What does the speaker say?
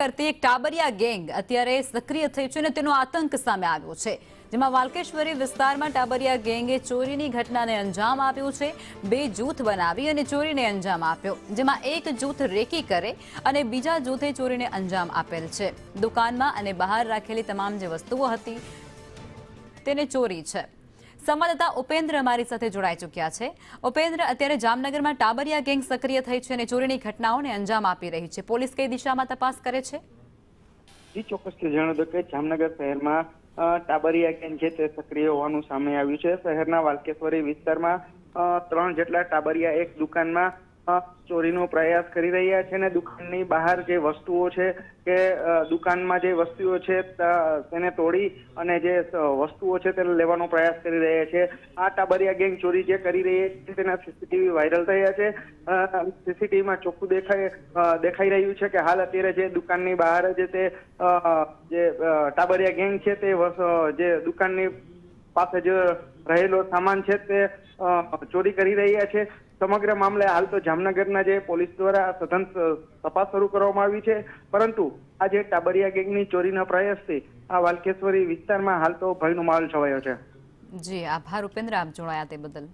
કરતી એક ટાબરિયા ગેંગ અત્યારે સક્રિય થઈ છે અને તેનો આતંક સામે આવ્યો છે, જેમાં વાલકેશ્વરી વિસ્તારમાં ટાબરિયા ગેંગે ચોરીની ઘટનાને અંજામ આપ્યો છે। બે જૂથ બનાવી અને ચોરીને અંજામ આપ્યો, જેમાં એક જૂથ રેકી કરે અને બીજા જૂથે ચોરીને અંજામ આપેલ છે। દુકાનમાં અને બહાર રાખેલી તમામ જે વસ્તુઓ હતી તેને ચોરી છે। સંવાદદાતા ઉપેન્દ્ર અમારી સાથે જોડાઈ ચૂક્યા છે। ઉપેન્દ્ર, અત્યારે જામનગરમાં ટાબરિયા ગેંગ સક્રિય થઈ છે અને ચોરીની ઘટનાઓને અંજામ આપી રહી છે। પોલીસ કઈ દિશામાં તપાસ કરે છે? ચોક્કસથી જણાવી દો કે જામનગર શહેરમાં ટાબરિયા ગેંગ છે તે સક્રિય હોવાનું સામે આવ્યું છે। શહેરના વાલકેશ્વરી વિસ્તારમાં 3 જેટલા ટાબરિયા એક દુકાનમાં ચોરીનો પ્રયાસ કરી રહ્યા છે અને દુકાનની બહાર જે વસ્તુઓ છે કે દુકાનમાં જે વસ્તુઓ છે તેને તોડી અને જે વસ્તુઓ છે તેને લેવાનો પ્રયાસ કરી રહ્યા છે। આ ટાબરિયા ગેંગ ચોરી જે કરી રહી છે તેના સીસીટીવી વાયરલ થયા છે। સીસીટીવીમાં ચોખ્ખું દેખાઈ રહ્યું છે કે હાલ અત્યારે જે દુકાનની બહાર જે ટાબરિયા ગેંગ છે તે જે દુકાનની પાસે જે રહેલો સામાન છે તે ચોરી કરી રહ્યા છે। સમગ્ર મામલે હાલ તો જામનગરના જે પોલીસ દ્વારા સઘન તપાસ શરૂ કરવામાં આવી છે, પરંતુ આ જે ટાબરિયા ગેંગની ચોરીના પ્રયાસથી આ વાલકેશ્વરી વિસ્તારમાં હાલ તો ભયનો માહોલ છવાયો છે। જી આભાર ઉપેન્દ્ર, આપ જોડાયા તે બદલ।